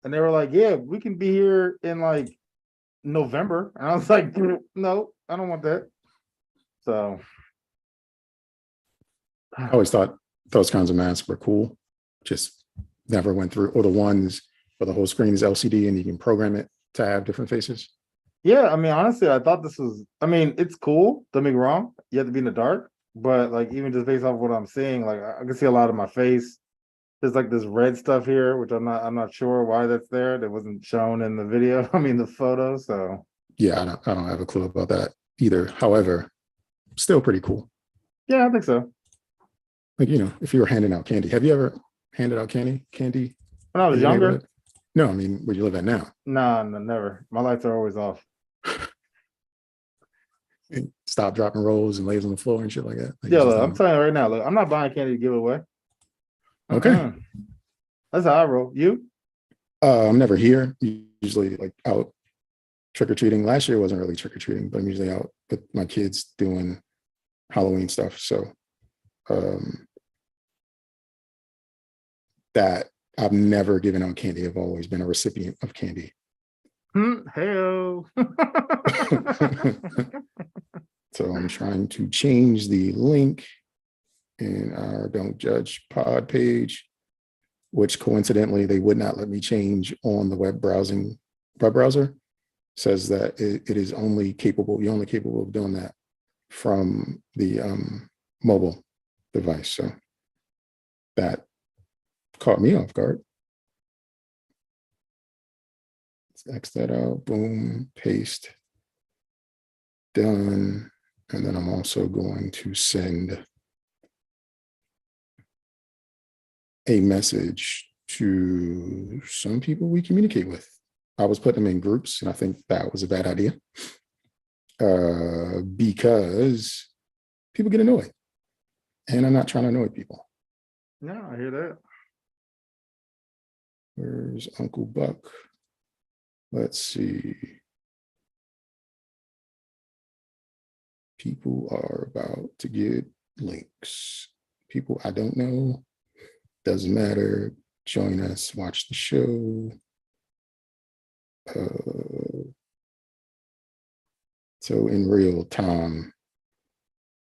And they were like, yeah, we can be here in like November. And I was like, no, I don't want that. So I always thought those kinds of masks were cool. Just never went through, or the ones where the whole screen is LCD and you can program it to have different faces. yeah, I mean, honestly, I thought this was, I mean, it's cool. Don't get me wrong. You have to be in the dark, but like, even just based off what I'm seeing, like I can see a lot of my face. There's like this red stuff here, which I'm not sure why that's there. That wasn't shown in the video. I mean, the photo. So Yeah, I don't have a clue about that either. However, still pretty cool. yeah, I think so. Like, you know, if you were handing out candy, have you ever handed out candy? When I was younger, no, I mean, where you live at now. no, never. My lights are always off. Stop, dropping rolls and lays on the floor and shit like that. Like, Yeah, look, I'm telling you right now, look, I'm not buying candy to give away. okay. That's how I roll. You? I'm never here. Usually like out trick-or-treating. Last year wasn't really trick-or-treating, but I'm usually out with my kids doing Halloween stuff. So that I've never given out candy. I've always been a recipient of candy. Hey-o. So I'm trying to change the link in our Don't Judge pod page, which coincidentally they would not let me change on the web browser. Says that it is only capable, you're only capable of doing that from the mobile device. So that caught me off guard. Let's X that out, boom, paste, done. And then I'm also going to send a message to some people we communicate with. I was putting them in groups, and I think that was a bad idea because people get annoyed, and I'm not trying to annoy people. No, I hear that. Where's Uncle Buck? Let's see. People are about to get links. People I don't know. Doesn't matter. Join us. Watch the show. So in real time,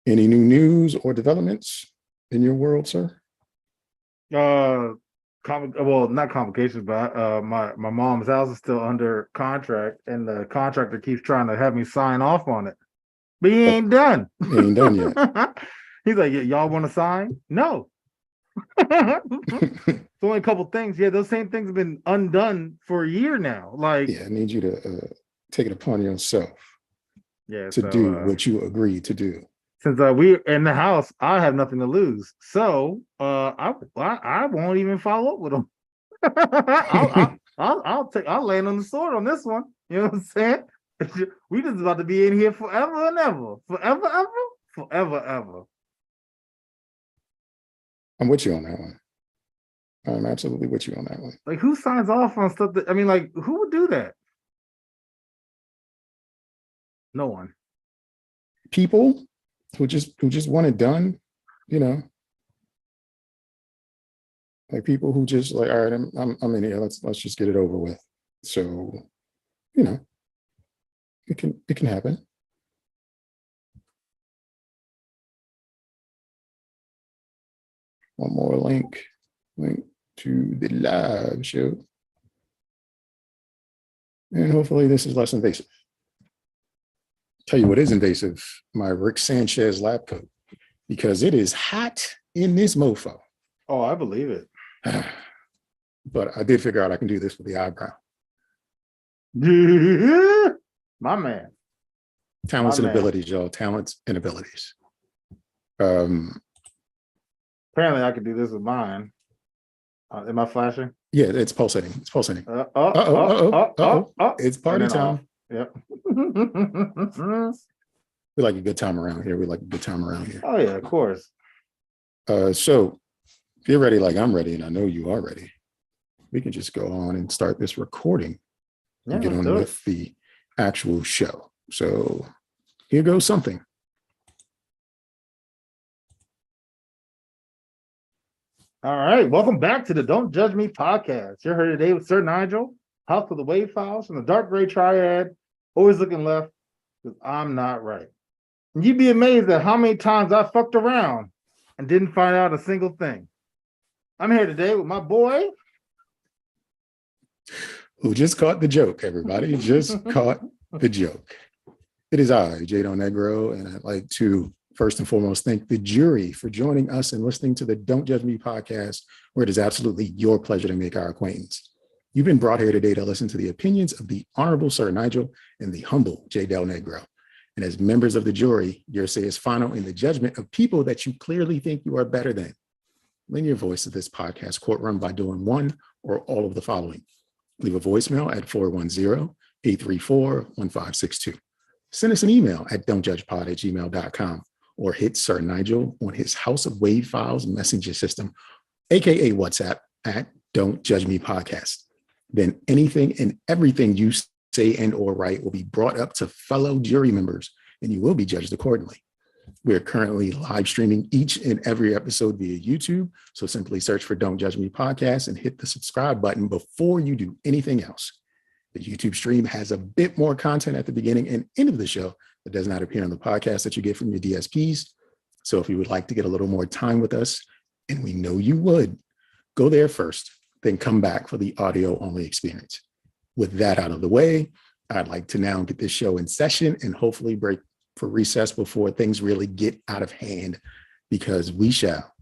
any new news or developments in your world, sir? Well, not complications, but my mom's house is still under contract, and the contractor keeps trying to have me sign off on it, but he ain't done. He ain't done yet. He's like, y'all want to sign? No. It's only a couple things. Yeah, those same things have been undone for a year now. Like, yeah, I need you to take it upon yourself. Yeah, to do what you agreed to do. Since we're in the house, I have nothing to lose, so I won't even follow up with them. I'll land on the sword on this one. You know what I'm saying? We just about to be in here forever and ever, forever. I'm with you on that one. I'm absolutely with you on that one. Like, who signs off on stuff that, I mean, like, who would do that? No one. People who just want it done, you know. Like people who just like, all right, I'm in here. Let's just get it over with. So, you know, it can happen. One more link to the live show. And hopefully this is less invasive. Tell you what is invasive, my Rick Sanchez lab coat, because it is hot in this mofo. Oh, I believe it. But I did figure out I can do this with the eyebrow. My man. Talents and abilities, y'all. Talents and abilities. Apparently I could do this with mine. Am I flashing? Yeah, it's pulsating. It's pulsating. It's party time. Yep. We like a good time around here. Oh yeah, of course. So if you're ready, like I'm ready, and I know you are ready, we can just go on and start this recording and get on with the actual show. So here goes something. All right, welcome back to the Don't Judge Me Podcast. You're here today with Sir Nygel, house of the wave files from the dark gray triad, always looking left, because I'm not right. And you'd be amazed at how many times I fucked around and didn't find out a single thing. I'm here today with my boy. Who just caught the joke, everybody. Just caught the joke. It is I, Jado Negro, and I'd like to first and foremost thank the jury for joining us and listening to the Don't Judge Me podcast, where it is absolutely your pleasure to make our acquaintance. You've been brought here today to listen to the opinions of the Honorable Sir Nygel and the humble Jado Negro. And as members of the jury, your say is final in the judgment of people that you clearly think you are better than. Lend your voice to this podcast courtroom by doing one or all of the following. Leave a voicemail at 410-834-1562. Send us an email at don'tjudgepod@gmail.com or hit Sir Nygel on his House of Wave Files messenger system, aka WhatsApp, at Don't Judge Me Podcast. Then anything and everything you say and or write will be brought up to fellow jury members and you will be judged accordingly. We're currently live streaming each and every episode via YouTube. So simply search for Don't Judge Me Podcast and hit the subscribe button before you do anything else. The YouTube stream has a bit more content at the beginning and end of the show that does not appear on the podcast that you get from your DSPs. So if you would like to get a little more time with us, and we know you would, go there first, then come back for the audio only experience. With that out of the way, I'd like to now get this show in session and hopefully break for recess before things really get out of hand, because we shall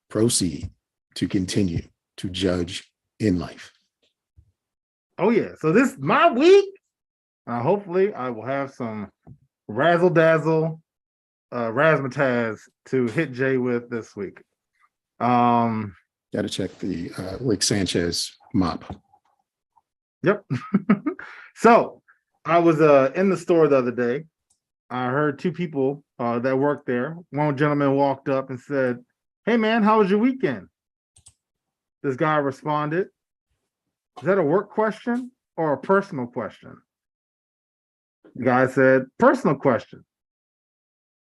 proceed to continue to judge in life. Oh yeah, so this is my week. Hopefully I will have some razzle dazzle, razzmatazz to hit Jay with this week. Got to check the Rick Sanchez mop. Yep. So I was in the store the other day. I heard two people that worked there. One gentleman walked up and said, "Hey man, how was your weekend?" This guy responded, "Is that a work question or a personal question?" The guy said, "Personal question."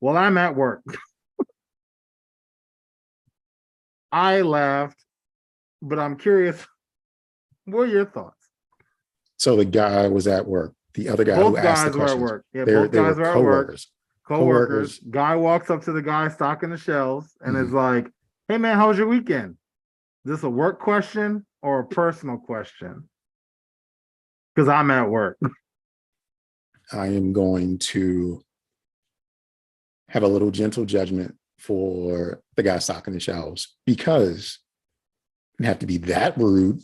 "Well, I'm at work." I laughed, but I'm curious, what are your thoughts? So the guy was at work. The other guy Both who asked the guys were at questions, work. Yeah, they both guys were were at work. coworkers. Co-workers. Guy walks up to the guy stocking the shelves and is like, "Hey man, how was your weekend? Is this a work question or a personal question?" Because I'm at work. I am going to have a little gentle judgment for the guy stocking the shelves, because I have to be that rude,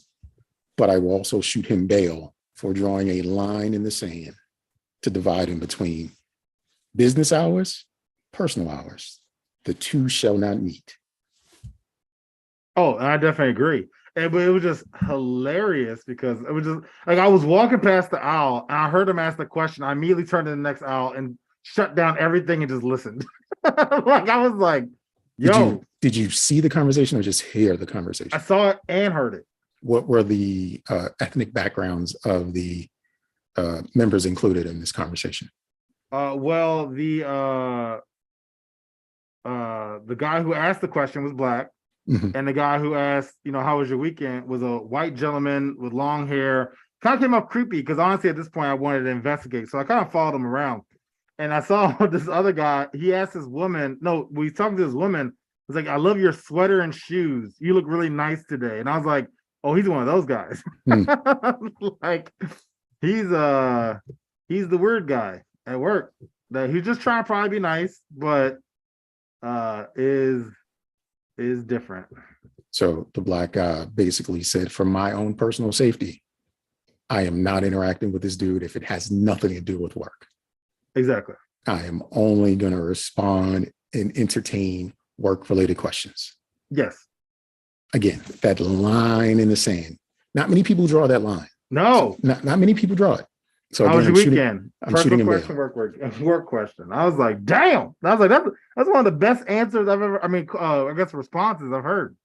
but I will also shoot him bail for drawing a line in the sand to divide in between business hours, personal hours. The two shall not meet. Oh, and I definitely agree. But it was just hilarious because it was just like I was walking past the aisle and I heard him ask the question. I immediately turned to the next aisle and shut down everything and just listened. Like I was like, yo. Did you see the conversation or just hear the conversation? I saw it and heard it. What were the ethnic backgrounds of the members included in this conversation? Well, the guy who asked the question was black. Mm-hmm. And the guy who asked, how was your weekend, was a white gentleman with long hair. Kind of came up creepy because honestly, at this point, I wanted to investigate. So I kind of followed him around. And I saw this other guy. He asked this woman, he's talking to this woman. He's like, "I love your sweater and shoes. You look really nice today." And I was like, "Oh, he's one of those guys." Like, he's the weird guy at work. That he's just trying to probably be nice, but is different. So the black guy basically said, "For my own personal safety, I am not interacting with this dude if it has nothing to do with work." Exactly. I am only going to respond and entertain work-related questions. Yes. Again, that line in the sand. Not many people draw that line. No. So not many people draw it. So how was your weekend? I'm shooting question, work question. I was like, damn. I was like, that's one of the best answers I've ever. I guess responses I've heard.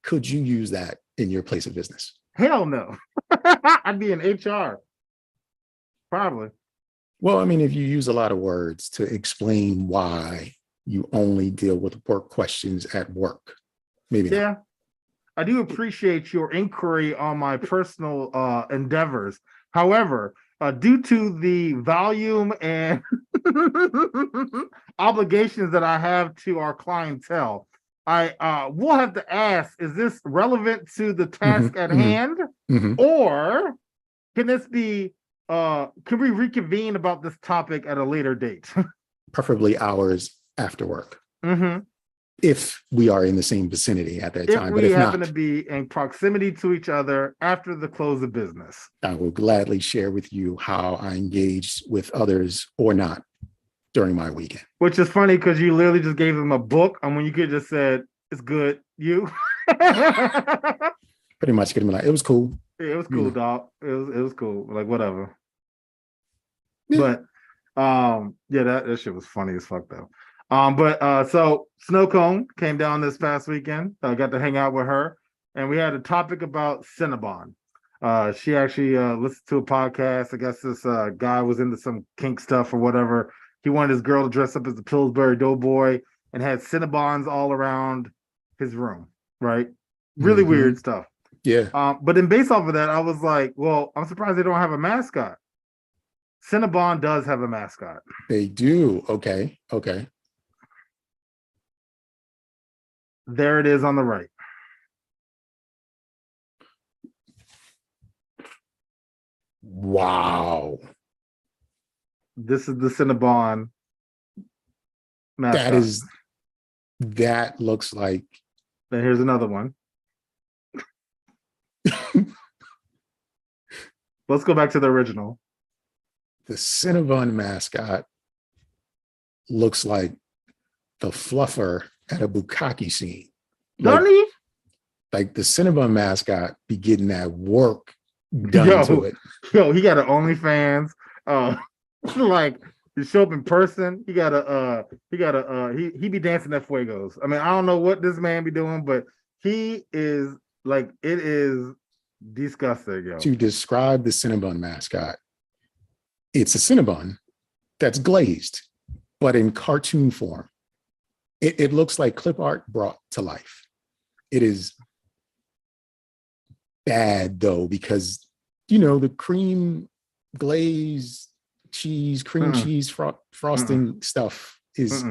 Could you use that in your place of business? Hell no. I'd be in HR. Probably. Well, if you use a lot of words to explain why you only deal with work questions at work, maybe not. Yeah. I do appreciate your inquiry on my personal endeavors. However, due to the volume and obligations that I have to our clientele, I will have to ask, is this relevant to the task at hand? Or can this be, can we reconvene about this topic at a later date? Preferably hours after work. If we are in the same vicinity at that time. If but we if happen not, to be in proximity to each other after the close of business, I will gladly share with you how I engaged with others or not during my weekend. Which is funny because you literally just gave them a book, and when you could just said, "It's good, you." Pretty much getting like, it was cool. Yeah, it was cool, dog. It was cool. Like whatever. Yeah. But yeah, that shit was funny as fuck though. So Snow Cone came down this past weekend. I got to hang out with her, and we had a topic about Cinnabon. She actually listened to a podcast. I guess this guy was into some kink stuff or whatever. He wanted his girl to dress up as the Pillsbury Doughboy and had Cinnabons all around his room, right? Really weird stuff. Yeah. But then based off of that, I was like, well, I'm surprised they don't have a mascot. Cinnabon does have a mascot. They do. Okay. There it is on the right. Wow. This is the Cinnabon mascot. That looks like. Then here's another one. Let's go back to the original. The Cinnabon mascot looks like the fluffer at a bukkake scene. Doesn't he? Like the Cinnabon mascot be getting that work done to it. Yo, he got an OnlyFans. Like to show up in person. He be dancing at Fuegos. I mean, I don't know what this man be doing, but he is like, it is disgusting, yo. To describe the Cinnabon mascot, it's a Cinnabon that's glazed, but in cartoon form. It looks like clip art brought to life. It is bad though, because the cream glaze cheese, cream cheese frosting stuff is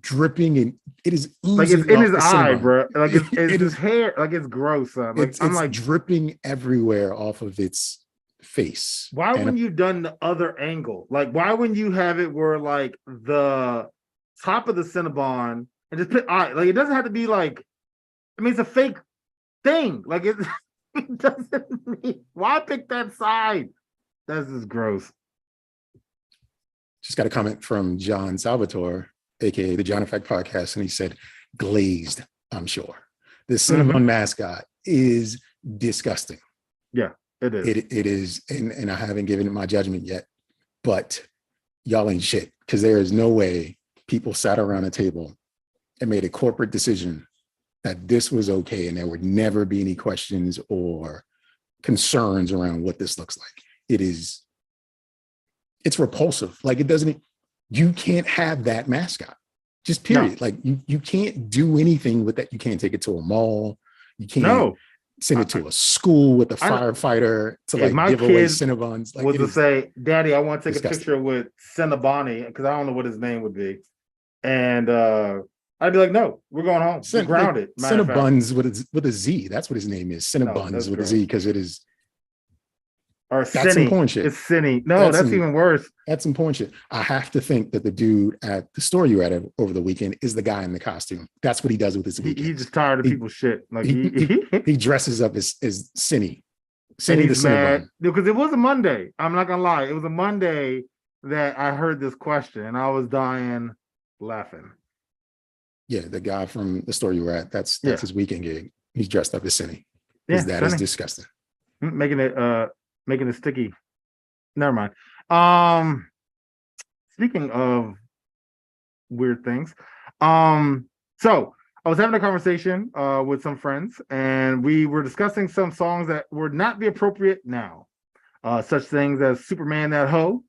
dripping, and it is like it's in his eye, bro. Like it's his hair, like it's gross. Like it's like dripping everywhere off of its face. Why wouldn't you done the other angle? Like, why wouldn't you have it where like the top of the Cinnabon and just put eye? Like, it doesn't have to be like. I mean, it's a fake thing. Like it doesn't mean. Why pick that side? That's just gross. Just got a comment from John Salvatore, aka the John Effect Podcast, and he said, "Glazed, I'm sure." The Cinnabon mascot is disgusting. Yeah, it is. It is, and I haven't given it my judgment yet, but y'all ain't shit, because there is no way people sat around a table and made a corporate decision that this was okay and there would never be any questions or concerns around what this looks like. It's repulsive. Like you can't have that mascot, just period. No. Like you can't do anything with that. You can't take it to a mall. You can't send it to a school with a firefighter to like give away Cinnabons. Like, was to say, "Daddy, I want to take a picture with Cinnabon," because I don't know what his name would be, and I'd be like, "No, we're going home. We're grounded." Cinnabons with a Z. That's what his name is. Cinnabons with a Z, because it is. Or that's some porn shit. It's Cinny. No, that's even worse. That's some porn shit. I have to think that the dude at the store you were at over the weekend is the guy in the costume. That's what he does with his weekend. He's just tired of people's shit. Like he dresses up as Cinny. Cinny the Cinnabon. Because it was a Monday. I'm not gonna lie. It was a Monday that I heard this question and I was dying laughing. Yeah, the guy from the store you were at, that's his weekend gig. He's dressed up as Cinny. Yeah, that is disgusting. Making it sticky. Never mind. Speaking of weird things, so I was having a conversation with some friends, and we were discussing some songs that would not be appropriate now. Such things as Superman That Hoe,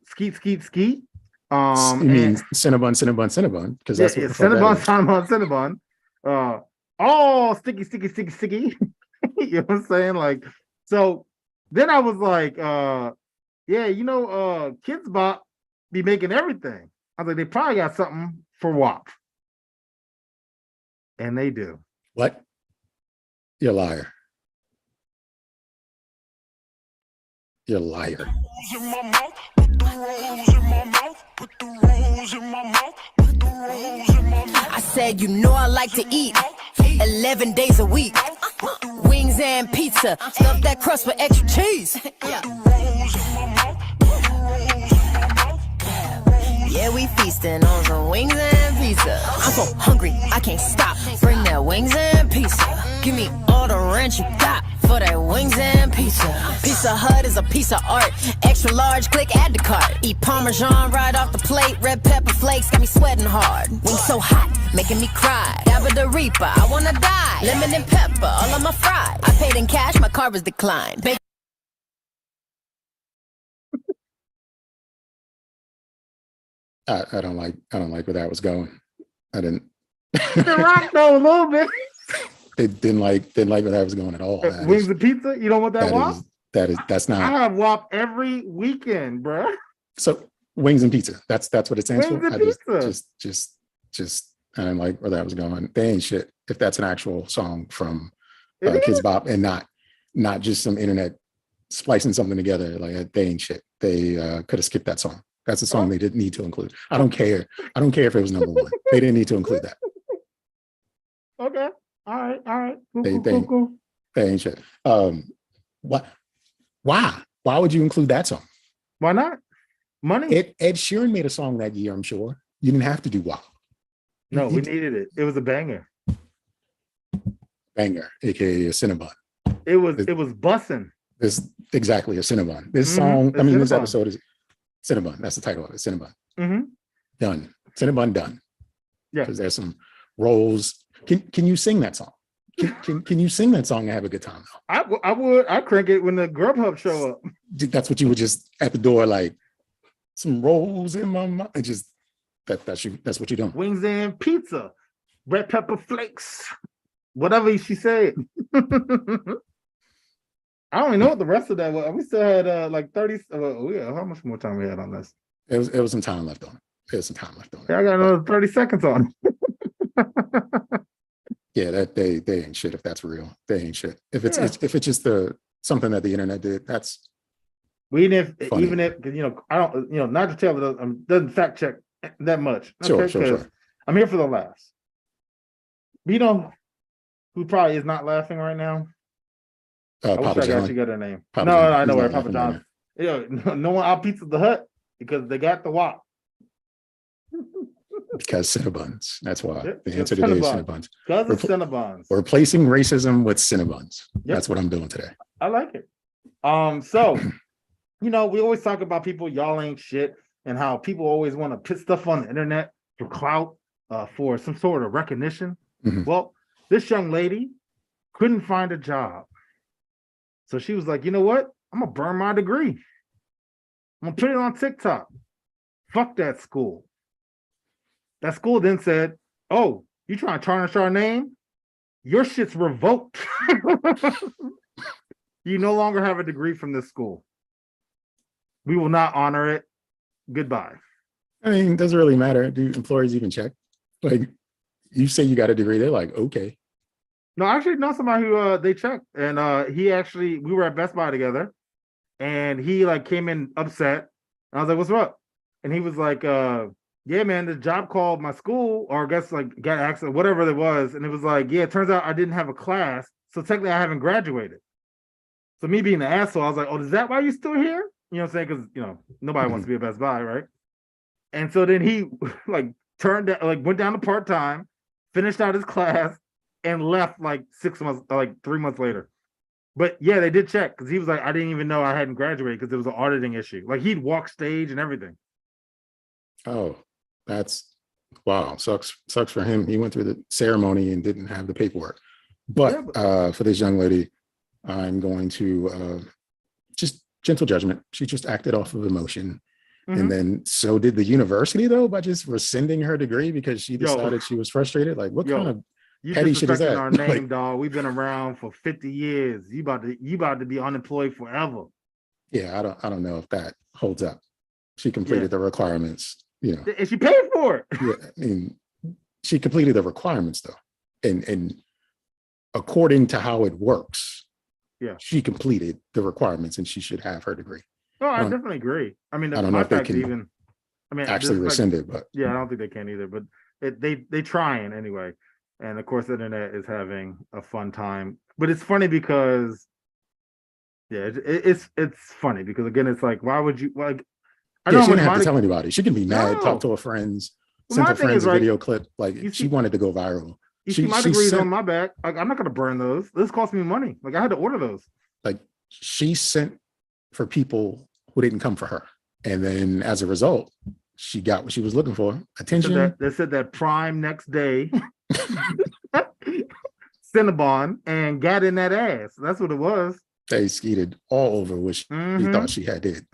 Skeet Skeet Skeet. You mean Cinnabon, because that's what Cinnabon. Oh, sticky, sticky, sticky, sticky. You know what I'm saying? Like, so then I was like, yeah, Kids Bop be making everything. I was like, they probably got something for WAP. And they do. What? You're a liar. You're a liar. I said, you know I like to eat 11 days a week. Wings and pizza, stuff that crust with extra cheese. Yeah, we feasting on some wings and pizza. I'm so hungry, I can't stop. Bring that wings and pizza. Give me all the ranch you got for that wings and pizza. Pizza Hut is a piece of art. Extra large, click add to cart. Eat Parmesan right off the plate. Red pepper flakes got me sweating hard. Wings so hot, making me cry. Dabba the Reaper, I wanna die. Lemon and pepper, all on my fries. I paid in cash, my card was declined. I don't like where that was going. I didn't. The rock though a little bit. It didn't like where that was going at all. Wings and pizza. You don't want that WAP? That's not. I have WAP every weekend, bro. So wings and pizza. That's what it stands Wings for. and I pizza. just I didn't like where that was going. They ain't shit. If that's an actual song from It Kids is? Bop and not just some internet splicing something together, like they ain't shit. They could have skipped that song. That's a song they didn't need to include. I don't care. I don't care if it was number one. They didn't need to include that. Okay. All right. They ain't shit. What? Why would you include that song? Why not? Money? Ed Sheeran made a song that year, I'm sure. You didn't have to do WAP. No, we needed it. It was a banger. Banger, aka a Cinnabon. It was bussin'. This exactly a Cinnabon. This song, I mean, this episode is Cinnabon. That's the title of it. Cinnabon. Done. Cinnabon done. Yeah. Because there's some roles. Can you sing that song? Can you sing that song and have a good time though? I would. I crank it when the Grubhub show up. That's what you would just at the door, like some rolls in my mouth. And just that's what you're doing. Wings and pizza, red pepper flakes, whatever she said. I don't even know what the rest of that was. We still had like 30. Yeah, how much more time we had on this? It was some time left on it. There's some time left on it. Yeah, I got another 30 seconds on it. Yeah, that they ain't shit if that's real. They ain't shit. If it's just something that the internet did, that's even if funny. I don't Nygel Taylor doesn't fact check that much. Sure. I'm here for the laughs. But you know who probably is not laughing right now? I Papa wish I John. actually got her name. Papa No, John. I know He's where not Papa laughing John. No one out Pizza the Hut because they got the WAP. Because Cinnabons. That's why. Yep, The answer today is Cinnabons. Because it's Cinnabons. We're replacing racism with Cinnabons. Yep. That's what I'm doing today. I like it. So, we always talk about people, y'all ain't shit, and how people always want to put stuff on the internet for clout, for some sort of recognition. Mhm. Well, this young lady couldn't find a job. So she was like, you know what? I'm going to burn my degree. I'm going to put it on TikTok. Fuck that school. That school then said, oh, you trying to tarnish our name? Your shit's revoked. You no longer have a degree from this school. We will not honor it. Goodbye. I mean, it doesn't really matter. Do employers even check? Like, you say you got a degree, they're like, okay. No, I actually know somebody who they checked, and we were at Best Buy together, and he like came in upset. And I was like, "What's up?" And he was like, "Yeah, man, the job called my school, or I guess like got access, whatever it was." And it was like, "Yeah, it turns out I didn't have a class, so technically I haven't graduated." So me being the asshole, I was like, "Oh, is that why you're still here?" You know what I'm saying? Because nobody wants to be at Best Buy, right? And so then he like went down to part-time, finished out his class, and left like 6 months, like 3 months later. But yeah, they did check because he was like, I didn't even know I hadn't graduated because it was an auditing issue. Like he'd walk stage and everything. Oh, that's wow. Sucks for him. He went through the ceremony and didn't have the paperwork. But for this young lady, I'm going to just gentle judgment. She just acted off of emotion. Mm-hmm. And then so did the university though, by just rescinding her degree because she decided she was frustrated. Like what kind of You petty shit is disrespecting that? our name, dog. We've been around for 50 years. You about to be unemployed forever. Yeah, I don't know if that holds up. She completed the requirements, And she paid for it. Yeah, I mean, she completed the requirements though. And according to how it works, she completed the requirements and she should have her degree. No, I definitely agree. I mean, I don't know if they can actually rescind it, but yeah, I don't think they can either. But they trying anyway. And of course, the internet is having a fun time. But it's funny because, it's funny because again, it's like, why would you like? she didn't have to tell anybody. She can be mad, talk to her friends, send her friends a video clip. Like she wanted to go viral. You see my degrees on my back. Like I'm not gonna burn those. This cost me money. Like I had to order those. Like she sent for people who didn't come for her, and then as a result, she got what she was looking for: attention. They said that Prime next day, Cinnabon, and got in that ass. That's what it was. They skeeted all over what she thought she had did.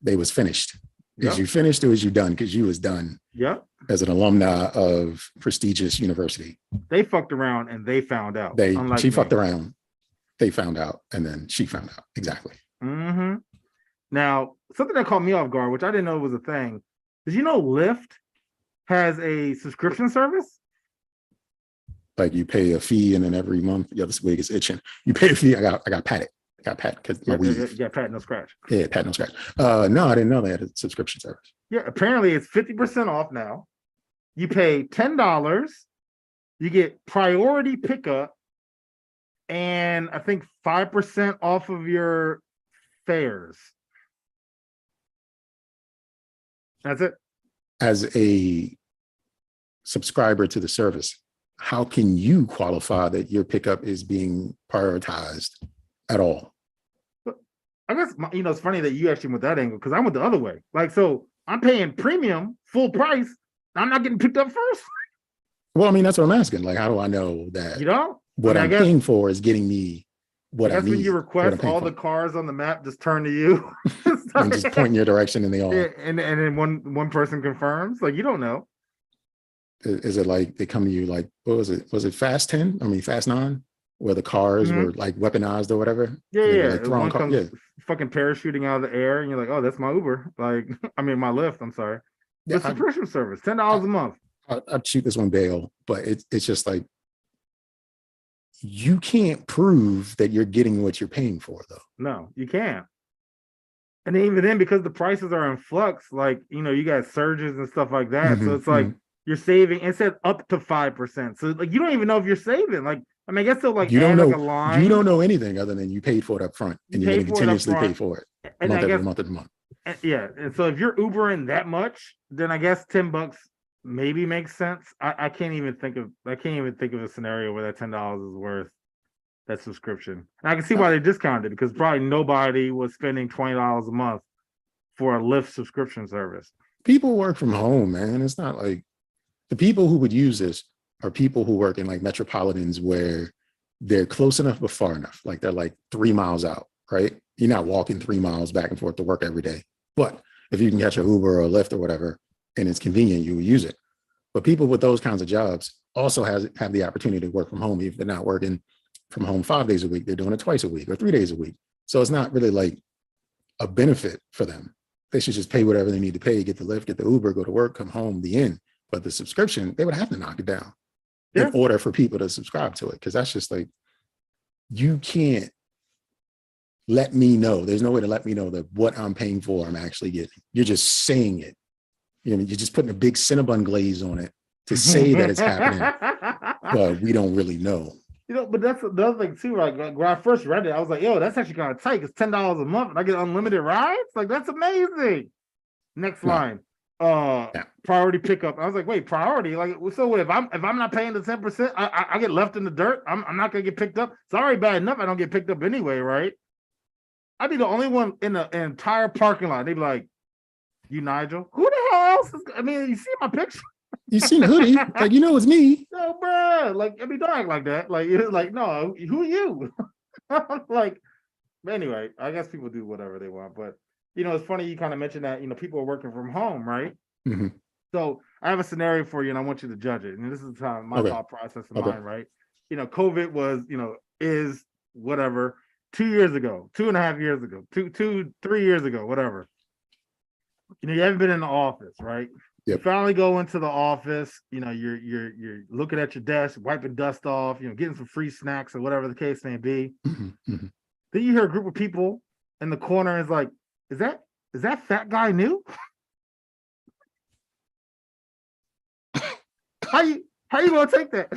They was finished. Is you finished or is you done? Because you was done. Yep. As an alumni of prestigious university. They fucked around and they found out. She fucked around. They found out, and then she found out. Exactly. Now, something that caught me off guard, which I didn't know was a thing. Did you know Lyft has a subscription service? Like you pay a fee, and then every month, this wig is itching. You pay a fee. I got patted. I got pat because my weave. Yeah, pat no scratch. Yeah, pat no scratch. No, I didn't know they had a subscription service. Yeah, apparently it's 50% off now. You pay $10, you get priority pickup, and I think 5% off of your fares. That's it. As a subscriber to the service, how can you qualify that your pickup is being prioritized at all? I guess, it's funny that you actually went that angle because I went the other way. Like, so I'm paying premium, full price. I'm not getting picked up first. Well, I mean, that's what I'm asking. Like, how do I know that what I'm paying for is getting me what I need? That's when you request all the cars on the map just turn to you. And just point in your direction and they all. And then one person confirms. Like, you don't know. Is it like they come to you like, what was it? Was it Fast 10? I mean, Fast 9? Where the cars were like weaponized or whatever. Yeah. Like one comes fucking parachuting out of the air, and you're like, "Oh, that's my Uber." Like, I mean, my Lyft. I'm sorry. The subscription service, $10 a month. I'd shoot this one bail, but it's just like you can't prove that you're getting what you're paying for, though. No, you can't. And even then, because the prices are in flux, like you got surges and stuff like that. So it's like you're saving. It said up to 5%. So like you don't even know if you're saving. Like. I mean, I guess they'll like you don't know. Like a line. You don't know anything other than you paid for it up front, and you're going to continuously pay for it month after month. Yeah, and so if you're Ubering that much, then I guess $10 maybe makes sense. I can't even think of a scenario where that $10 is worth that subscription. And I can see why they discounted it because probably nobody was spending $20 a month for a Lyft subscription service. People work from home, man. It's not like the people who would use this are people who work in like metropolitans where they're close enough but far enough. Like they're like 3 miles out, right? You're not walking 3 miles back and forth to work every day. But if you can catch a Uber or a Lyft or whatever, and it's convenient, you will use it. But people with those kinds of jobs also have the opportunity to work from home. If they're not working from home 5 days a week, they're doing it twice a week or 3 days a week. So it's not really like a benefit for them. They should just pay whatever they need to pay, get the Lyft, get the Uber, go to work, come home, the end. But the subscription, they would have to knock it down in order for people to subscribe to it. Because that's just like, you can't let me know. There's no way to let me know that what I'm paying for, I'm actually getting. You're just saying it. You're just putting a big Cinnabon glaze on it to say that it's happening, but we don't really know. But that's the other thing too. Like when I first read it, I was like, "Yo, that's actually kind of tight. It's $10 a month, and I get unlimited rides. Like that's amazing." Next line. Priority pickup. I was like, wait, priority? Like, so what, if I'm not paying the 10%, I get left in the dirt. I'm not gonna get picked up. It's already bad enough I don't get picked up anyway, right? I'd be the only one in the entire parking lot. They'd be like, "You Nygel? Who the hell else is?" I mean, you see my picture? You seen the hoodie? Like, it's me. No, bro. Like, I mean, don't act like that. Like, it's like, no, who are you? Like, anyway, I guess people do whatever they want, but. It's funny you kind of mentioned that, people are working from home, right? Mm-hmm. So I have a scenario for you, and I want you to judge it. And this is how my Okay. thought process in Okay. mind, right? COVID was, is whatever 2 years ago, 2.5 years ago, 3 years ago, whatever. You haven't been in the office, right? Yep. You finally go into the office. You're looking at your desk, wiping dust off. Getting some free snacks or whatever the case may be. Mm-hmm. Mm-hmm. Then you hear a group of people in the corner. And it's like, is that fat guy new? How you gonna take that?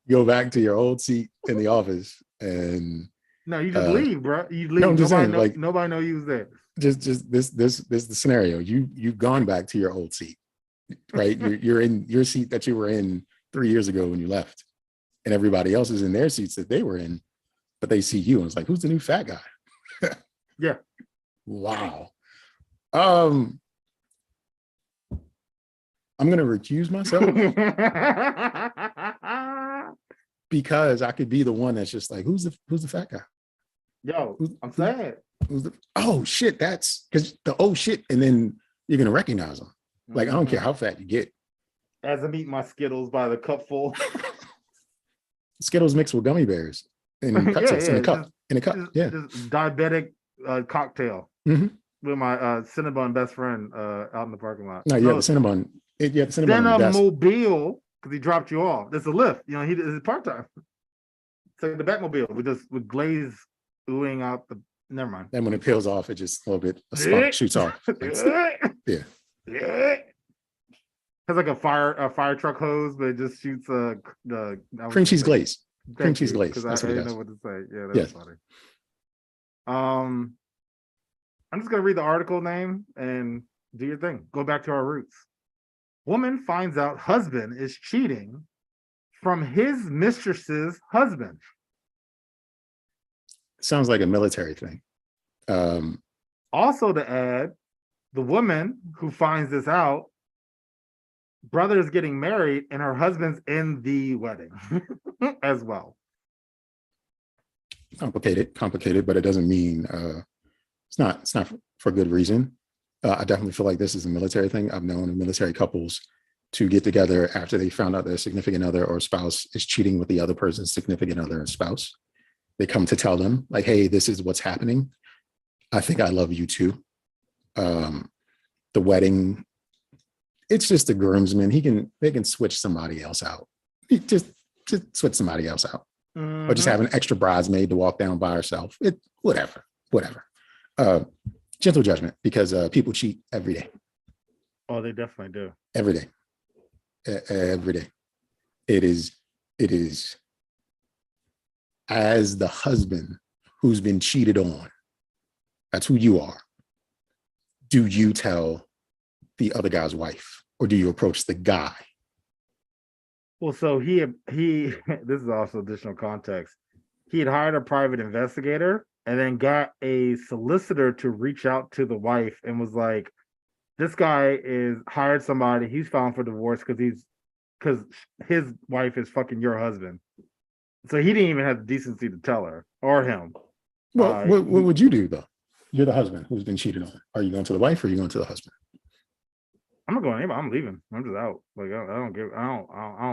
Go back to your old seat in the office and No, you just leave, bro. You leave. No, I'm just saying, Nobody know you was there. Just this is the scenario. You've gone back to your old seat, right? You're in your seat that you were in 3 years ago when you left, and everybody else is in their seats that they were in, but they see you and it's like, who's the new fat guy? Yeah. Wow. I'm gonna recuse myself because I could be the one that's just like, who's the fat guy? Yo, I'm saying. Oh shit, that's because the oh shit, and then you're gonna recognize them. Like, I don't care how fat you get. As I'm eating my Skittles by the cupful. Skittles mixed with gummy bears and pretzels in a cup. Just diabetic cocktail with my Cinnabon best friend out in the parking lot. No, you have the Cinnabon. You have the Cinnabon. Cinnamobile, because he dropped you off. That's a Lyft. He is part-time. It's like the Batmobile with glaze oohing out the. Never mind. And when it peels off, it just a little bit a spark shoots off. Yeah. Has like a fire truck hose, but it just shoots the cream cheese glaze. Cream cheese glaze. That's what I didn't know what to say. Yeah, that's funny. I'm just gonna read the article name and do your thing. Go back to our roots. Woman finds out husband is cheating from his mistress's husband. Sounds like a military thing. Also to add, the woman who finds this out, brother is getting married and her husband's in the wedding as well. Complicated, but it doesn't mean it's not for good reason. I definitely feel like this is a military thing. I've known military couples to get together after they found out their significant other or spouse is cheating with the other person's significant other and spouse. They come to tell them, like, hey, this is what's happening. I think I love you too. The wedding, it's just the groomsman. They can switch somebody else out. Just switch somebody else out. Or just have an extra bridesmaid to walk down by herself. Whatever. Gentle judgment, because people cheat every day. Oh, they definitely do. Every day. Every day. It is as the husband who's been cheated on. That's who you are. Do you tell the other guy's wife, or do you approach the guy? Well, so he this is also additional context. He had hired a private investigator and then got a solicitor to reach out to the wife and was like, this guy is hired somebody, he's filed for divorce because his wife is fucking your husband. So he didn't even have the decency to tell her or him. Well, what would you do though? You're the husband who's been cheated on. Are you going to the wife or are you going to the husband? I'm not going anywhere. I'm leaving. I'm just out. Like I don't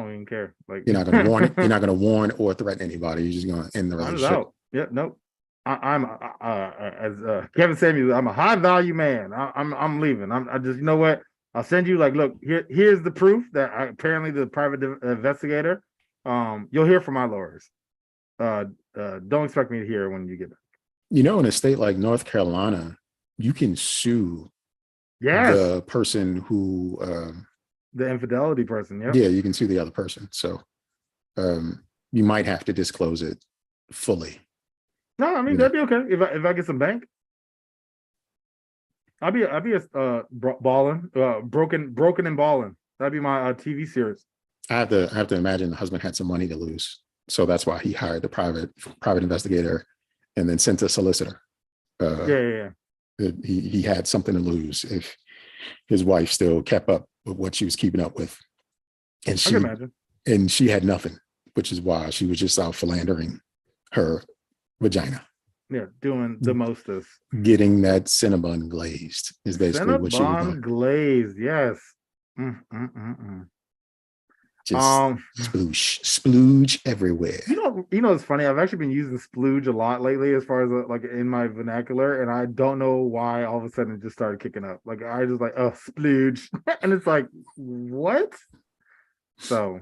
even care. Like you're not going to warn it. You're not going to warn or threaten anybody. You're just going to end the relationship. I'm just out. Yeah, nope. I'm as Kevin Samuels. I'm a high value man. I'm leaving. I just, you know what? I'll send you like, look, here's the proof that apparently the private investigator. You'll hear from my lawyers. Don't expect me to hear when you get back. In a state like North Carolina, you can sue the person who the infidelity person. Yeah, you can sue the other person. So you might have to disclose it fully. No, I mean that'd be okay if I get some bank. I'll be balling, broken and balling. That'd be my TV series. I have to imagine the husband had some money to lose, so that's why he hired the private investigator, and then sent a solicitor. He had something to lose if his wife still kept up with what she was keeping up with, and I can imagine. And she had nothing, which is why she was just out philandering her vagina. doing the mostest. Getting that Cinnabon glazed is basically what she was Cinnabon doing. glazed, yes. Just splooge everywhere. You know, it's funny. I've actually been using splooge a lot lately, as far as like in my vernacular, and I don't know why all of a sudden it just started kicking up. Like I just like, oh, splooge, and it's like, what? So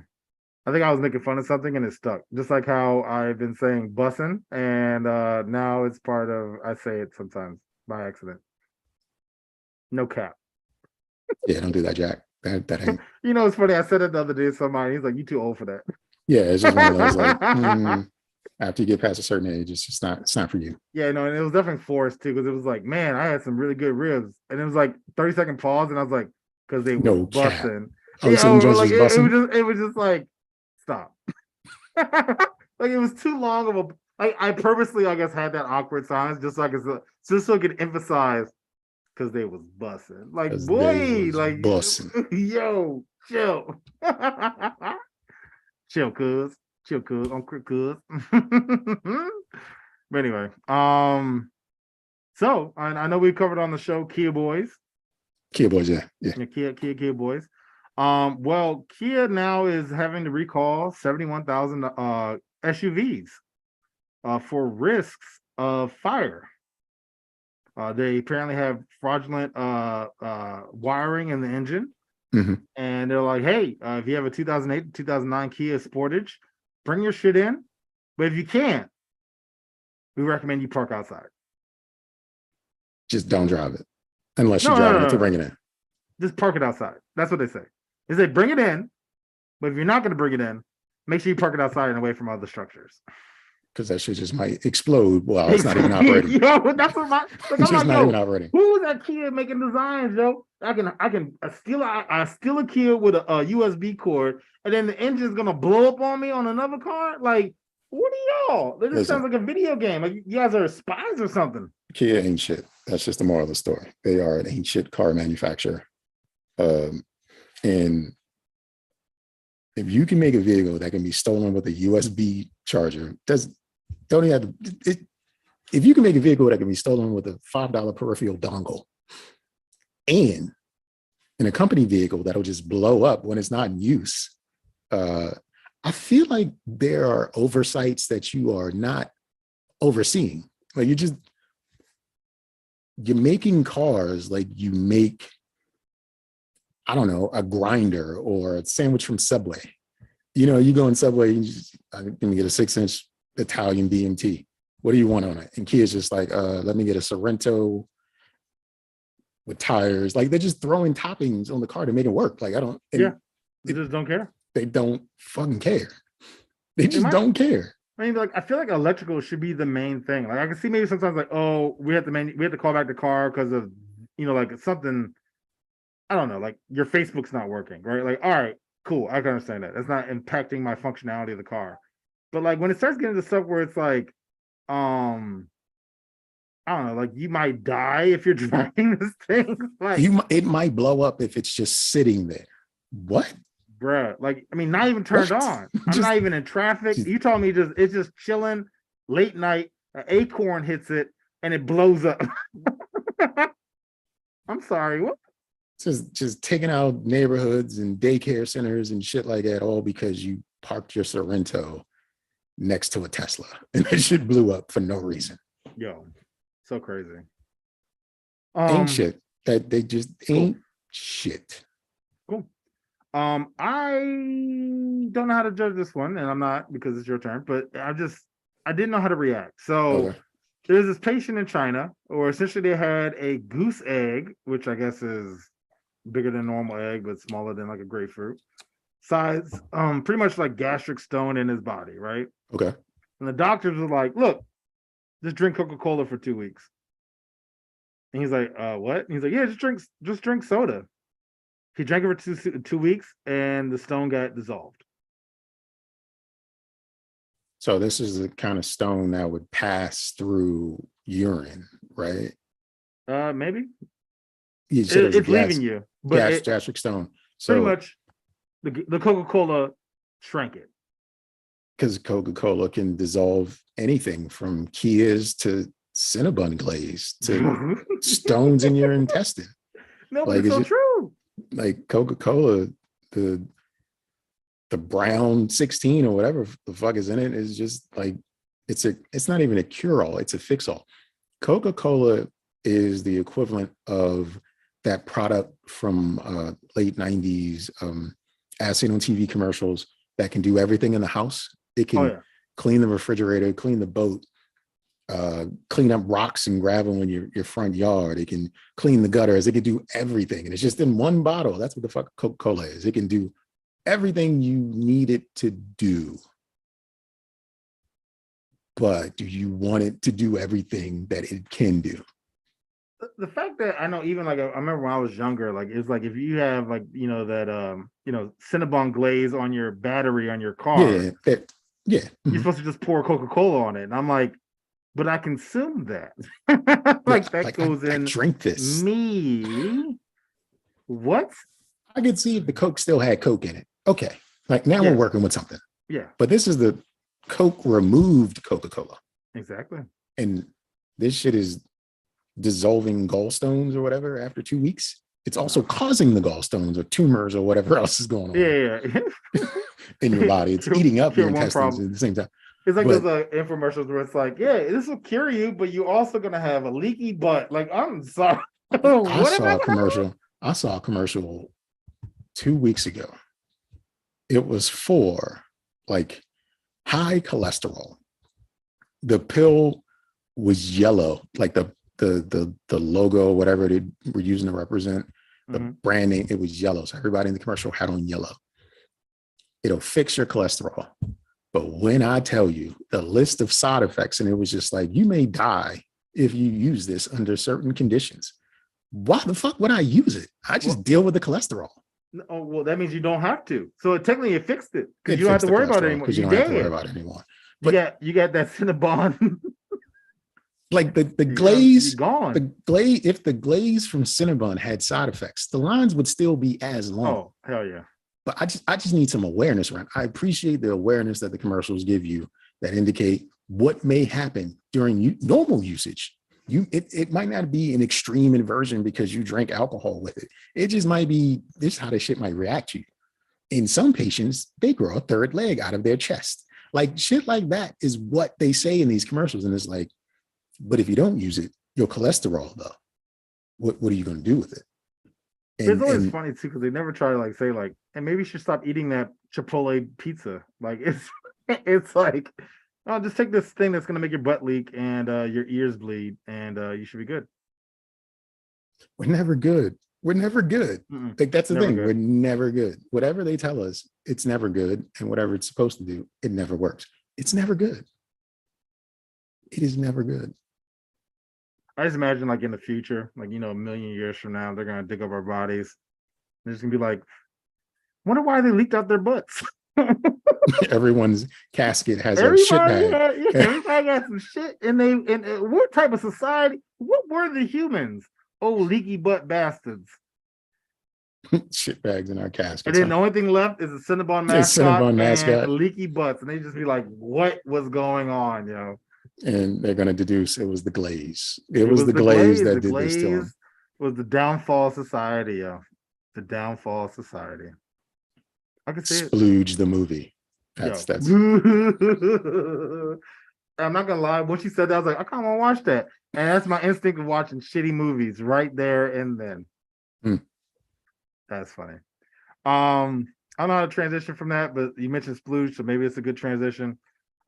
I think I was making fun of something and it stuck. Just like how I've been saying bussin', and now it's part of, I say it sometimes by accident. No cap. Yeah, don't do that, Jack. That ain't. You know, it's funny. I said it the other day to somebody. He's like, "You too old for that." Yeah, it's just one of those like after you get past a certain age, it's not for you. Yeah, no, and it was definitely forced too, because it was like, man, I had some really good ribs, and it was like 30-second pause, and I was like, because they were busting. Oh, Yeah, like, it was just like, stop. Like it was too long of a. I purposely, I guess, had that awkward silence just so I could emphasize. Because they was bussing. Like, boy, like bussing. Yo, chill. Chill, cuz. I'm quick, cuz. But anyway, so I know we covered on the show Kia Boys. Kia Boys, yeah. Kia Boys. Well, Kia now is having to recall 71,000 SUVs for risks of fire. They apparently have fraudulent wiring in the engine. And they're like, hey, if you have a 2008 2009 Kia Sportage, bring your shit in. But if you can't, we recommend you park outside. Just don't drive it unless you're driving it to bring it in. Just park it outside. That's what they say. They say bring it in, but if you're not going to bring it in, make sure you park it outside and away from other structures. Because that shit just might explode while it's not even operating. Yo, that's what it's just not even operating. Who was that Kia making designs, yo? I can steal a Kia with a USB cord, and then the engine's gonna blow up on me on another car. Like, what are y'all? This sounds like a video game. Like you guys are spies or something. Kia ain't shit. That's just the moral of the story. They are an ain't shit car manufacturer. And if you can make a vehicle that can be stolen with a USB charger, don't even have to, if you can make a vehicle that can be stolen with a $5 peripheral dongle and in a company vehicle that'll just blow up when it's not in use, I feel like there are oversights that you are not overseeing. Like you're making cars like you make, I don't know, a grinder or a sandwich from Subway. You know, you go in Subway, I'm gonna get a 6-inch Italian BMT. What do you want on it? And Kia's just like, let me get a Sorrento with tires. Like they're just throwing toppings on the car to make it work. Like they just don't care. They don't fucking care. They just don't care. I mean, like I feel like electrical should be the main thing. Like I can see maybe sometimes like, oh, we have to call back the car because of, you know, like something. I don't know, like your Facebook's not working, right? Like, all right, cool, I can understand that. It's not impacting my functionality of the car. But like when it starts getting to stuff where it's like, I don't know, like you might die if you're driving this thing. Like it might blow up if it's just sitting there. What? Bruh, like, I mean, not even turned on. I'm not even in traffic. You told me it's just chilling late night, an acorn hits it and it blows up. I'm sorry, what? Just taking out neighborhoods and daycare centers and shit like that, all because you parked your Sorrento next to a Tesla and that shit blew up for no reason. Yo, so crazy. Ain't shit. That they just ain't shit. Cool. I don't know how to judge this one, and I'm not because it's your turn, but I didn't know how to react. So there's this patient in China, or essentially they had a goose egg, which I guess is bigger than normal egg, but smaller than like a grapefruit size, pretty much like gastric stone in his body, right? Okay. And the doctors were like, look, just drink Coca-Cola for 2 weeks. And he's like, what? And he's like, yeah, just drink soda. He drank it for 2 weeks and the stone got dissolved. So this is the kind of stone that would pass through urine, right? Maybe. It's leaving you. But gastric stone. So pretty much the Coca-Cola shrank it. Because Coca-Cola can dissolve anything from Kias to Cinnabon glaze to stones in your intestine. No, but Like, it's so true. Like Coca-Cola, the brown 16 or whatever the fuck is in it is just like, it's not even a cure-all, it's a fix-all. Coca-Cola is the equivalent of that product from late 90s, as seen on TV commercials, that can do everything in the house. It can clean the refrigerator, clean the boat, clean up rocks and gravel in your front yard. It can clean the gutters. It can do everything. And it's just in one bottle. That's what the fuck Coca-Cola is. It can do everything you need it to do. But do you want it to do everything that it can do? The fact that I know, even like I remember when I was younger, like it's like if you have like that Cinnabon glaze on your battery on your car, you're supposed to just pour Coca-Cola on it, and I'm like, but I consume that. That goes in. I drink this. Me, what? I could see if the Coke still had Coke in it. Okay, like now we're working with something. Yeah, but this is the Coke removed Coca-Cola. Exactly. And this shit is dissolving gallstones or whatever after 2 weeks. It's also causing the gallstones or tumors or whatever else is going on. Yeah. In your body. It's eating up your intestines at the same time. It's like those infomercials where it's like, yeah, this will cure you, but you're also gonna have a leaky butt. Like, I'm sorry. I saw a commercial 2 weeks ago. It was for like high cholesterol. The pill was yellow, like the logo, whatever they were using to represent the brand name, it was yellow. So everybody in the commercial had on yellow. It'll fix your cholesterol. But when I tell you the list of side effects, and it was just like, you may die if you use this under certain conditions. Why the fuck would I use it? I just deal with the cholesterol. Oh, well, that means you don't have to. So technically it fixed it because you don't have to worry about it anymore. Because you don't have to worry about it anymore. But you got that Cinnabon. Like the glaze, if the glaze from Cinnabon had side effects, the lines would still be as long. Oh, hell yeah. But I just need some awareness around. I appreciate the awareness that the commercials give you that indicate what may happen during normal usage. It might not be an extreme inversion because you drink alcohol with it. It just might be this how the shit might react to you. In some patients, they grow a third leg out of their chest. Like shit like that is what they say in these commercials. And it's like, but if you don't use it, your cholesterol though, what are you going to do with it? It's always funny too because they never try to say and maybe you should stop eating that Chipotle pizza. Like it's like, oh, just take this thing that's going to make your butt leak and your ears bleed, and you should be good. We're never good. Like that's the thing. Good. We're never good. Whatever they tell us, it's never good, and whatever it's supposed to do, it never works. It's never good. It is never good. I just imagine in the future, a million years from now, they're gonna dig up our bodies. They're just gonna be like, wonder why they leaked out their butts. Everyone's casket has a shit bag. Everybody got some shit, and what type of society? What were the humans? Oh, leaky butt bastards! Shit bags in our caskets. And then the only thing left is a Cinnabon mascot, and leaky butts, and they just be like, "What was going on, yo?" And they're going to deduce it was the glaze. It was the glaze that did this to them. Was the downfall of society, yo. The downfall of society. I can see Splooge the movie. That's I'm not gonna lie. When she said that, I was like, I kind of want to watch that. And that's my instinct of watching shitty movies right there and then. That's funny. I don't know how to transition from that, but you mentioned splooge, so maybe it's a good transition.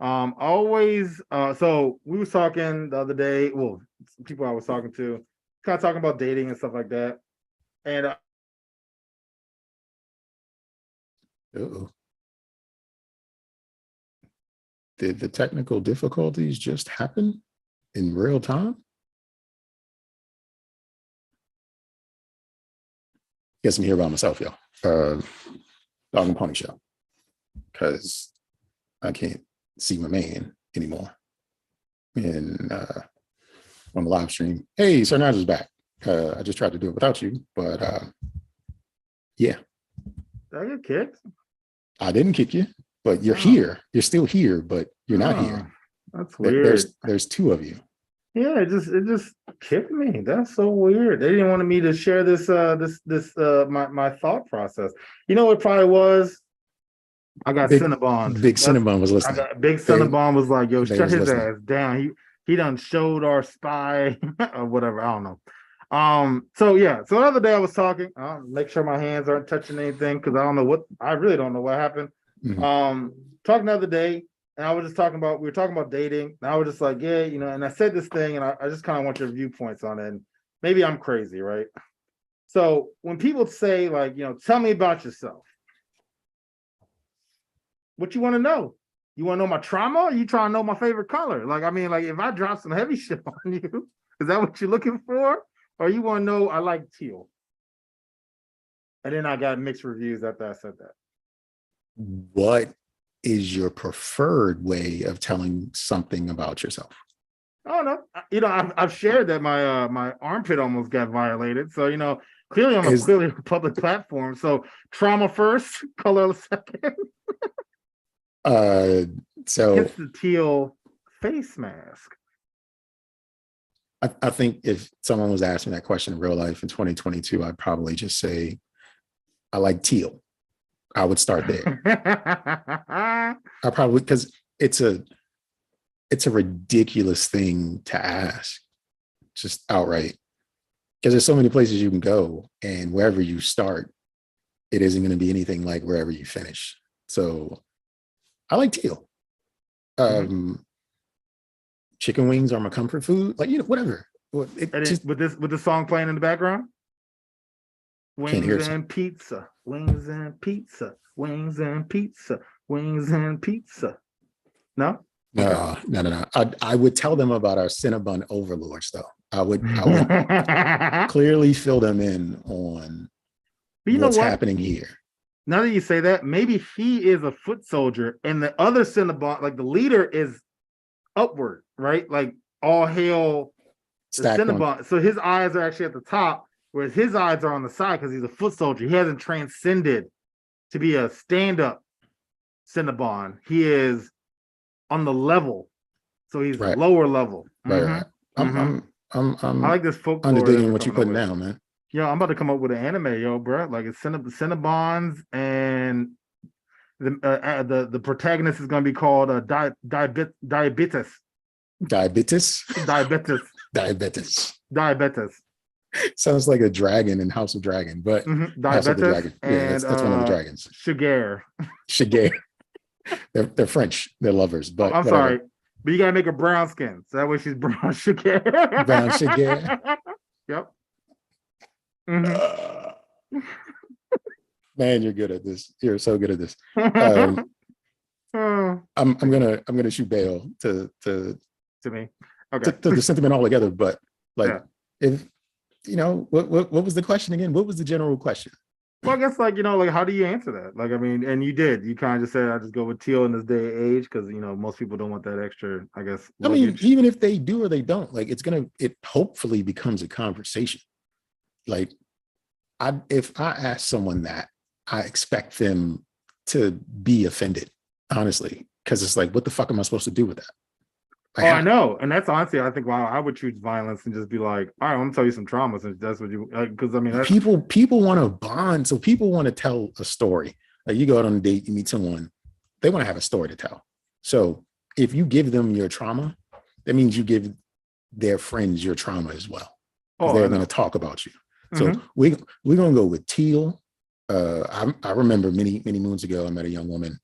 So we was talking the other day, well, people I was talking to, kind of talking about dating and stuff like that. And did the technical difficulties just happen in real time? Guess I'm here by myself, y'all. Dog and Pony Show. Because I can't see my man anymore. And on the live stream, hey, Sir Nigel's back. I just tried to do it without you, but yeah. Did I get kicked? I didn't kick you, but you're here. You're still here, but you're not here. That's weird. There's two of you. Yeah, it just kicked me. That's so weird. They didn't want me to share this my thought process. You know what probably was? I got Big Cinnabon. Big That's Cinnabon was I listening. got Big They Cinnabon was like, yo, they shut was his listening. ass down. He done showed our spy or whatever. I don't know. So yeah, so the other day I was talking, make sure my hands aren't touching anything because I really don't know what happened. Mhm. Talking the other day, and I was just talking about we were talking about dating, and I was just like, yeah, and I said this thing, and I just kind of want your viewpoints on it. And maybe I'm crazy, right? So when people say, like, tell me about yourself, what you want to know? You want to know my trauma? Or you trying to know my favorite color? Like, I mean, like if I drop some heavy shit on you, is that what you're looking for? Or you want to know I like teal? And then I got mixed reviews after I said that. What is your preferred way of telling something about yourself? I don't know. I've shared that my armpit almost got violated. So clearly I'm clearly a public platform. So trauma first, color second. So Hence the teal face mask. I think if someone was asking that question in real life in 2022, I'd probably just say, I like teal. I would start there. I probably, because it's a ridiculous thing to ask, just outright. Because there's so many places you can go, and wherever you start, it isn't going to be anything like wherever you finish. So I like teal. Chicken wings are my comfort food. Like, whatever. With the song playing in the background? Wings and pizza, wings and pizza, wings and pizza, wings and pizza. No? No. I would tell them about our Cinnabon overlords, though. I would clearly fill them in on what's happening here. Now that you say that, maybe he is a foot soldier, and the other Cinnabon, like the leader, is upward, right? Like all hail the Cinnabon. So his eyes are actually at the top, whereas his eyes are on the side because he's a foot soldier. He hasn't transcended to be a stand-up Cinnabon. He is on the level, so he's lower level. Right. I'm I like this folklore. I'm digging what you're putting down, man. Yo, I'm about to come up with an anime, yo, bro. Like it's Cinnabons, and the protagonist is going to be called diabetes. Sounds like a dragon in House of Dragon, but House of the Dragon. Yeah, that's one of the dragons. Shiger. They're French. They're lovers. But I'm sorry, but you gotta make her brown skin, so that way she's brown Shiger. Brown Shiger. Yep. Man, you're good at this. You're so good at this. I'm gonna shoot bail to me. Okay. To the sentiment altogether, but if what was the question again? What was the general question? Well, I guess like how do you answer that? Like, I mean, and you kind of just said I just go with teal in this day and age because most people don't want that extra, I guess. Luggage. I mean, even if they do or they don't, like it hopefully becomes a conversation. Like if I ask someone that, I expect them to be offended, honestly, because it's like, what the fuck am I supposed to do with that? Like, I know, and that's honestly, I think why I would choose violence and just be like, all right, I'm gonna tell you some traumas, and that's what you because I mean, that's... people want to bond, so people want to tell a story. Like you go out on a date, you meet someone, they want to have a story to tell. So if you give them your trauma, that means you give their friends your trauma as well. They're going to talk about you. So we're gonna go with teal. I remember many moons ago, I met a young woman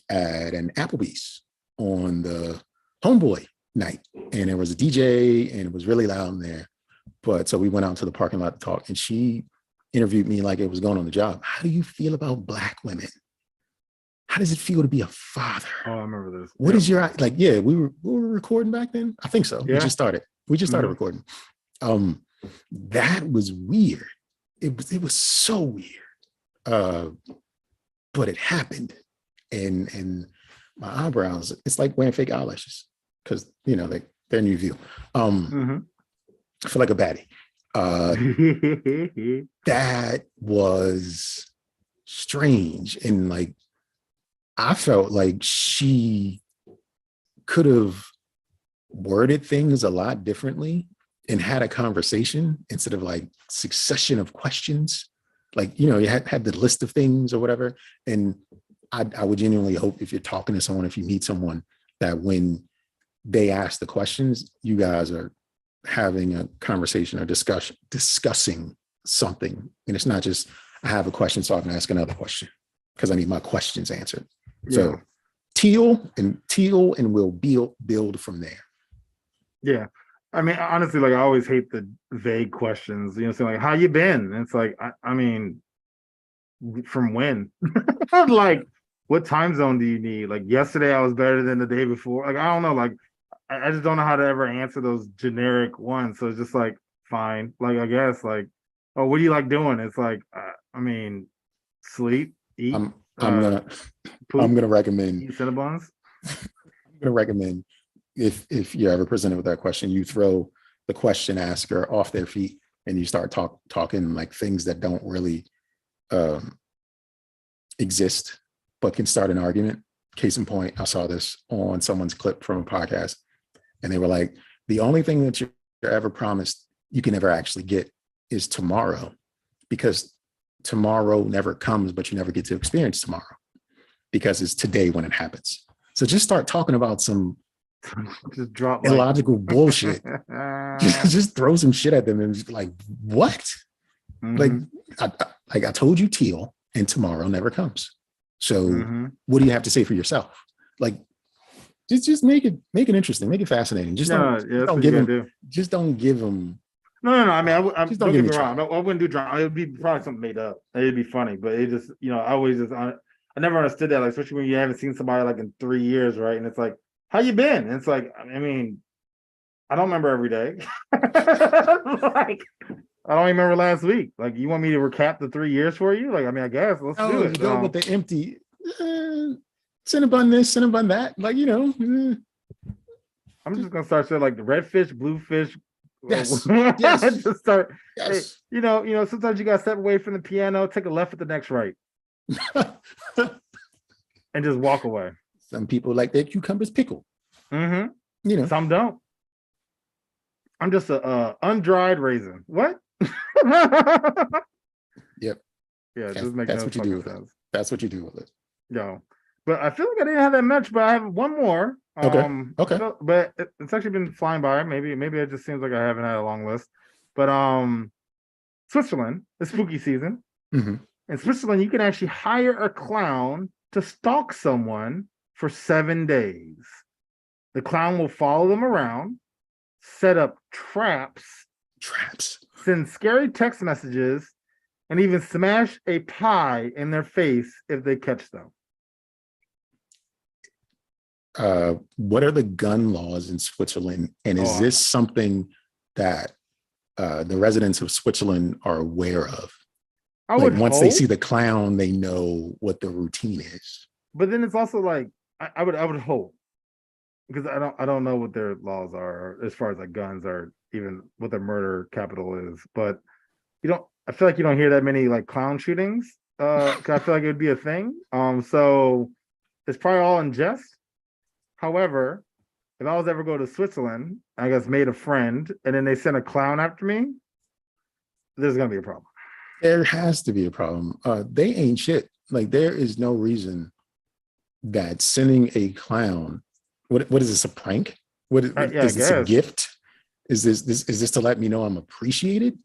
at an Applebee's on the homeboy night, and there was a DJ, and it was really loud in there. But so we went out to the parking lot to talk, and she interviewed me like it was going on the job. How do you feel about Black women? How does it feel to be a father? Oh, I remember this. What is your like? Yeah, we were recording back then. I think so. Yeah. We just started recording. That was weird. It was so weird. But it happened, and my eyebrows. It's like wearing fake eyelashes because they're new view. I feel like a baddie. That was strange, and like I felt like she could have worded things a lot differently and had a conversation instead of like succession of questions, like, you had the list of things or whatever. And I would genuinely hope, if you're talking to someone, if you meet someone, that when they ask the questions, you guys are having a conversation or discussing something. And it's not just, I have a question, so I can ask another question because I need my questions answered. Yeah. So teal and we'll build from there. Yeah. I mean, honestly, like I always hate the vague questions, saying like, how you been? And it's like, I mean, from when? Like, what time zone do you need? Like yesterday I was better than the day before. Like, I don't know. Like, I just don't know how to ever answer those generic ones. So it's just like, fine. Like, I guess like, oh, what do you like doing? It's like, I mean, sleep, eat. I'm gonna recommend eat Cinnabons. I'm gonna recommend if you're ever presented with that question, you throw the question asker off their feet and you start talking like things that don't really exist, but can start an argument. Case in point, I saw this on someone's clip from a podcast, and they were like, the only thing that you're ever promised you can never actually get is tomorrow, because tomorrow never comes, but you never get to experience tomorrow because it's today when it happens. So just start talking about some just drop illogical bullshit. just throw some shit at them and just like, what? Mm-hmm. Like I told you, teal, and tomorrow never comes. So what do you have to say for yourself? Like, just make it interesting, make it fascinating. Don't give them. No. I mean, don't get me wrong. I wouldn't do drama. It would be probably something made up. It'd be funny, but it just, I never understood that. Like, especially when you haven't seen somebody like in 3 years, right? And it's like, how you been? And it's like, I mean, I don't remember every day. Like, I don't remember last week. Like, you want me to recap the 3 years for you? Like, I mean, I guess let's do it. Go with the empty Cinnabon this, Cinnabon that. Like, I'm just gonna start saying like the redfish, bluefish. Yes. Just start. Yes. Hey, sometimes you gotta step away from the piano, take a left at the next right, and just walk away. Some people like their cucumbers pickled. Some don't. I'm just a undried raisin. What? Yep. Yeah, that's what you do with it. That's what you do with it. Yeah, but I feel like I didn't have that much, but I have one more. Okay. But it's actually been flying by. Maybe it just seems like I haven't had a long list. But Switzerland, it's spooky season. In Switzerland, you can actually hire a clown to stalk someone for 7 days. The clown will follow them around, set up traps, send scary text messages, and even smash a pie in their face if they catch them. What are the gun laws in Switzerland? And is this something that the residents of Switzerland are aware of? Once they see the clown, they know what the routine is. But then it's also like, I would hope, because I don't know what their laws are as far as like guns or even what their murder capital is. But I feel like you don't hear that many like clown shootings. 'Cause I feel like it would be a thing. So it's probably all in jest. However, if I was ever go to Switzerland, I guess made a friend, and then they send a clown after me, there's gonna be a problem. There has to be a problem. They ain't shit. Like, there is no reason that sending a clown. What is this, a prank? Is this a gift? Is this to let me know I'm appreciated?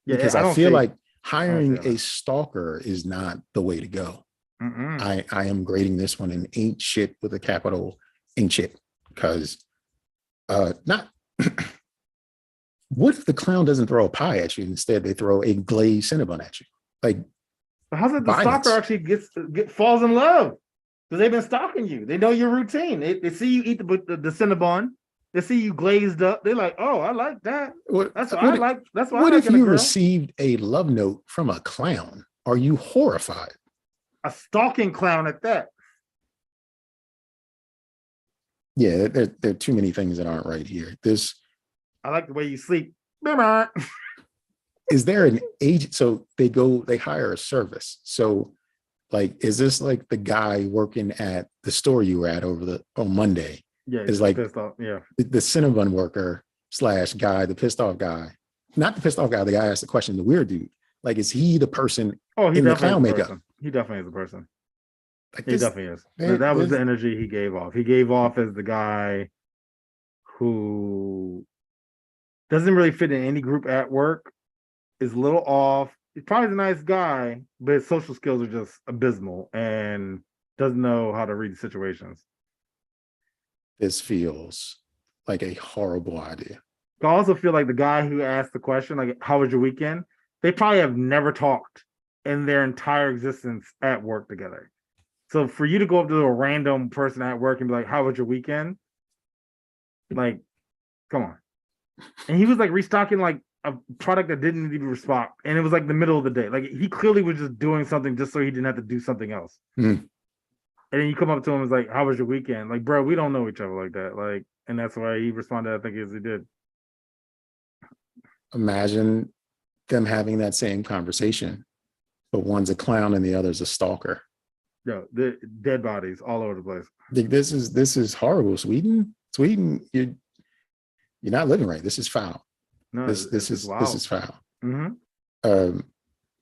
Yeah, because I feel like hiring a stalker is not the way to go. I am grading this one an ain't shit with a capital ain't shit, because not. What if the clown doesn't throw a pie at you? Instead, they throw a glazed Cinnabon at you. Like, how's it the stalker actually falls in love? Because they've been stalking you. They know your routine. They see you eat the Cinnabon. They see you glazed up. They're like, oh, I like that. That's what I like. That's what I like. What if you received a love note from a clown? Are you horrified? A stalking clown at that. Yeah, there are too many things that aren't right here. I like the way you sleep. Is there an agent? So they hire a service. So, like, is this like the guy working at the store you were at on Monday? Yeah, It's like pissed off. Yeah, the Cinnabon worker / guy, the pissed off guy, not the pissed off guy. The guy asked the question, the weird dude. Like, is he the person oh, he in the definitely clown is a makeup? person. He definitely is a person. Like He this, definitely is. That was the energy he gave off. He gave off as the guy who doesn't really fit in any group at work, is a little off. He's probably a nice guy, but his social skills are just abysmal and doesn't know how to read situations. this feels like a horrible idea. I also feel like the guy who asked the question, like, how was your weekend? They probably have never talked in their entire existence at work together. So for you to go up to a random person at work and be like, how was your weekend? Like, come on. And he was like restocking like a product that didn't need to be restocked. And it was like the middle of the day. Like he clearly was just doing something just so he didn't have to do something else. Mm. And then you come up to him and it's like, how was your weekend? Like, bro, we don't know each other like that. Like, and that's why he responded, I think, as he did. Imagine them having that same conversation, but one's a clown and the other's a stalker. Yo, the dead bodies all over the place. Like, this is horrible. Sweden, you're not living right. This is foul. No, This is foul. Mm-hmm.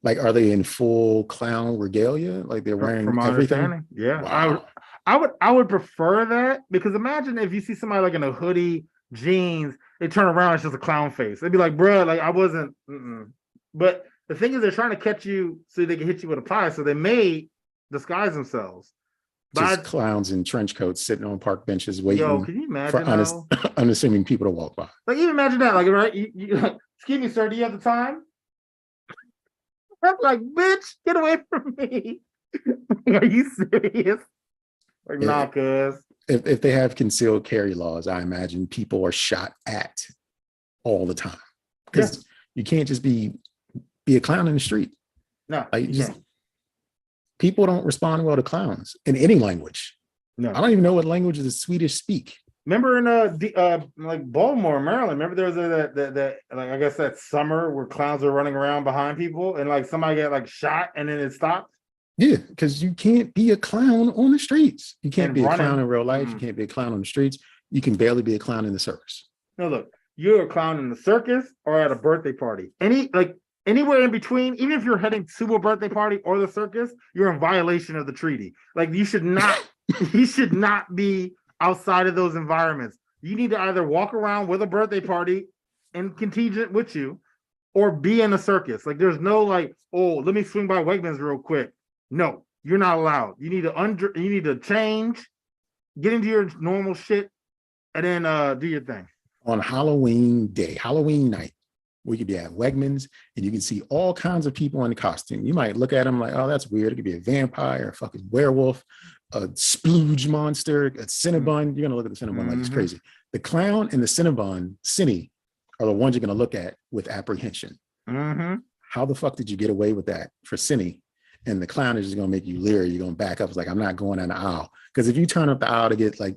Like, are they in full clown regalia? Like they're wearing From my everything? understanding, yeah. Wow. I would prefer that, because imagine if you see somebody like in a hoodie, jeans, they turn around, it's just a clown face. They'd be like, bro, like I wasn't. But the thing is, they're trying to catch you so they can hit you with a pie. So they may disguise themselves. Just clowns in trench coats sitting on park benches waiting. Yo, can you imagine for unassuming people to walk by? Like, even imagine that. Like, right? Excuse me, sir, do you have the time? I'm like, bitch, get away from me. Are you serious? Like, nah, cuz. If they have concealed carry laws, I imagine people are shot at all the time, because you can't just be a clown in the street. No, like people don't respond well to clowns in any language. No, I don't even know what language the Swedish speak. Remember in like Baltimore, Maryland. Remember there was that like, I guess that summer where clowns were running around behind people and like somebody got like shot and then it stopped. Yeah, because you can't be a clown on the streets. You can't be a clown in real life. You Mm. can't be a clown on the streets. You can barely be a clown in the circus. No, look, you're a clown in the circus or at a birthday party. Anywhere in between, even if you're heading to a birthday party or the circus, you're in violation of the treaty. Like, you should not be outside of those environments. You need to either walk around with a birthday party and contingent with you, or be in a circus. Like, there's no like, oh, let me swing by Wegmans real quick. No, you're not allowed. You need to change, get into your normal shit, and then do your thing. On Halloween night, we could be at Wegmans and you can see all kinds of people in costume. You might look at them like, oh, that's weird. It could be a vampire, a fucking werewolf, a splooge monster, a Cinnabon. You're gonna look at the Cinnabon like it's crazy. The clown and the Cinnabon, Cinny, are the ones you're gonna look at with apprehension. How the fuck did you get away with that for Cinny? And the clown is just gonna make you leery. You're gonna back up. It's like, I'm not going down the aisle. Because if you turn up the aisle to get like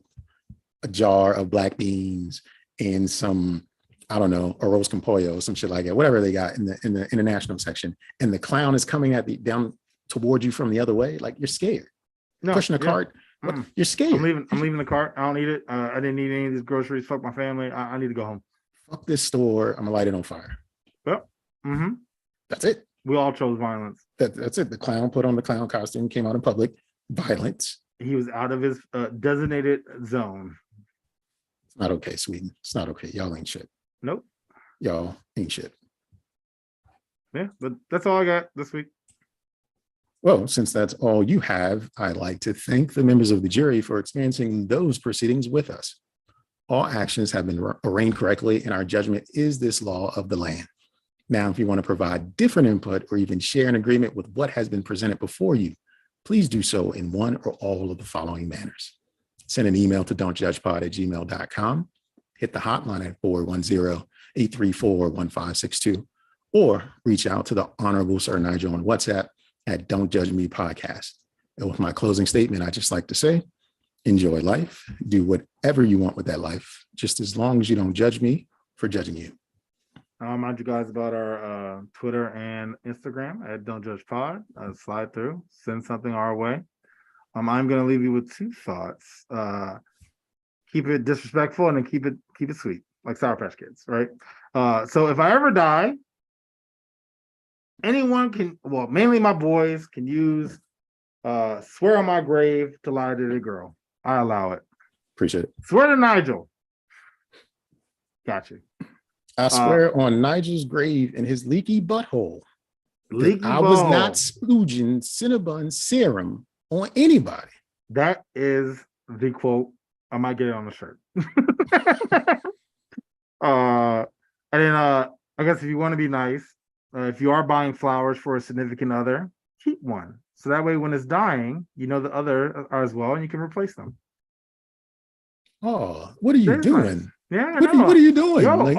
a jar of black beans and some, I don't know, arroz con pollo, some shit like that, whatever they got in the international section, and the clown is coming down toward you from the other way, like, you're scared. Pushing a cart, you're scared. I'm leaving the cart. I don't need it. I didn't need any of these groceries. Fuck my family. I need to go home. Fuck this store. I'm gonna light it on fire. Well, that's it. We all chose violence. That's it. The clown put on the clown costume, came out in public. Violence. He was out of his designated zone. It's not okay, Sweden. It's not okay. Y'all ain't shit. Nope. Y'all ain't shit. Yeah, but that's all I got this week. Well, since that's all you have, I'd like to thank the members of the jury for experiencing those proceedings with us. All actions have been arraigned correctly, and our judgment is this law of the land. Now, if you want to provide different input or even share an agreement with what has been presented before you, please do so in one or all of the following manners. Send an email to don'tjudgepod@gmail.com, hit the hotline at 410-834-1562, or reach out to the Honorable Sir Nygel on WhatsApp at Don't Judge Me Podcast. And with my closing statement, I just like to say, enjoy life, do whatever you want with that life, just as long as you don't judge me for judging you. I'll remind you guys about our Twitter and Instagram at Don't Judge Pod. Slide through, send something our way. I'm going to leave you with two thoughts. keep it disrespectful, and then keep it sweet, like Sour Patch Kids, right? So if I ever die, anyone can, well, mainly my boys can use swear on my grave to lie to the girl. I allow it. Appreciate it. Swear to Nygel. Got you. I swear on Nigel's grave in his leaky butthole. Leaky I was ball. not splooging Cinnabon serum on anybody. That is the quote. I might get it on the shirt. And then I guess if you want to be nice, if you are buying flowers for a significant other, keep one. So that way when it's dying, you know the other are as well, and you can replace them. Oh, what are you That is doing? nice. Yeah, I What know. are you doing? Yo, Like,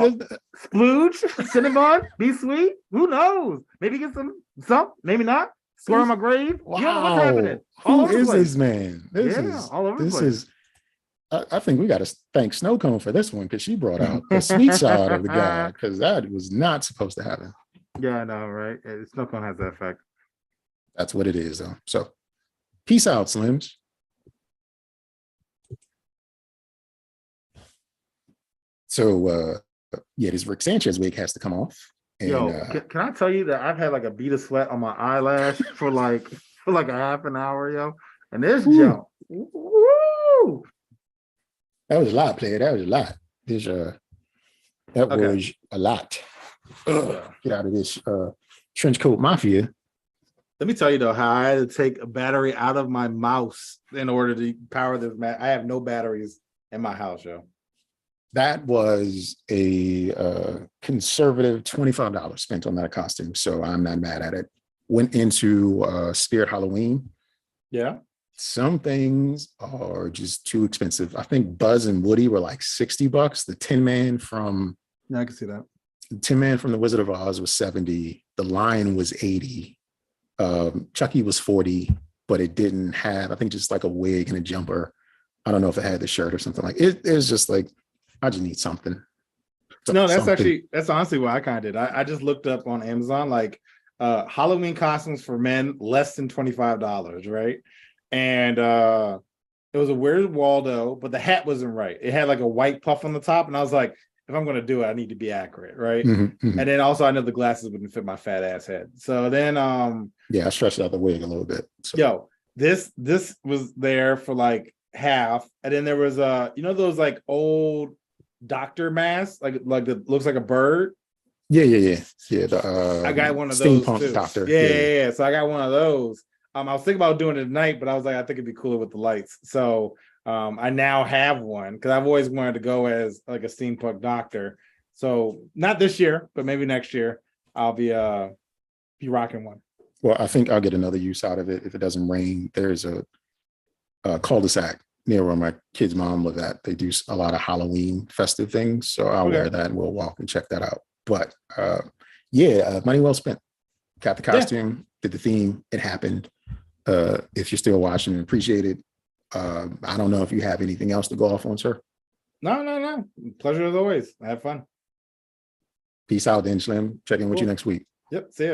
splooge, Cinnabon, be sweet. Who knows? Maybe get some, maybe not. Swear on my grave. wow. You don't know what's happening. All Who over the is place. this man? All over the place. I think we got to thank Snow Cone for this one, because she brought out the sweet side of the guy, because that was not supposed to happen. Yeah, I know, right? Snow Cone has that effect. That's what it is, though. So, peace out, Slims. So, yeah, this Rick Sanchez wig has to come off. And, Yo, can I tell you that I've had like a bead of sweat on my eyelash for like a half an hour, yo, and this jump. Woo! that was a lot, player. That was a lot. That was a lot. Get out of this trench coat mafia. Let me tell you though how I had to take a battery out of my mouse in order to power this. I have no batteries in my house, yo. That was a conservative $25 spent on that costume, so I'm not mad at it. Went into Spirit Halloween. Yeah. Some things are just too expensive. I think Buzz and Woody were like $60. The Tin Man from I can see that. The Wizard of Oz was $70. The Lion was $80. Chucky was $40, but it didn't have, I think, just like a wig and a jumper. I don't know if it had the shirt or something like it. It was just like, I just need something. No, that's honestly what I kind of did. I just looked up on Amazon like Halloween costumes for men less than $25, right? And it was a Where's Waldo, but the hat wasn't right. It had like a white puff on the top, and I was like, if I'm going to do it, I need to be accurate, right? Mm-hmm, mm-hmm. And then also I know the glasses wouldn't fit my fat ass head. So then yeah, I stretched out the wig a little bit. So. Yo, this was there for like half, and then there was those like old doctor masks, like that looks like a bird. Yeah. I got one of those steampunk too. doctor. Yeah. So I got one of those. I was thinking about doing it tonight, but I was like, I think it'd be cooler with the lights. So I now have one because I've always wanted to go as like a steampunk doctor. So not this year, but maybe next year I'll be rocking one. Well, I think I'll get another use out of it if it doesn't rain. There's a cul-de-sac near where my kid's mom live at. They do a lot of Halloween festive things. So I'll wear that and we'll walk and check that out. But money well spent. Got the costume, did the theme, it happened. If you're still watching, appreciate it. I don't know if you have anything else to go off on, sir. No. Pleasure as always. I have fun. Peace out then, Slim. Check in with you next week. Yep. See ya.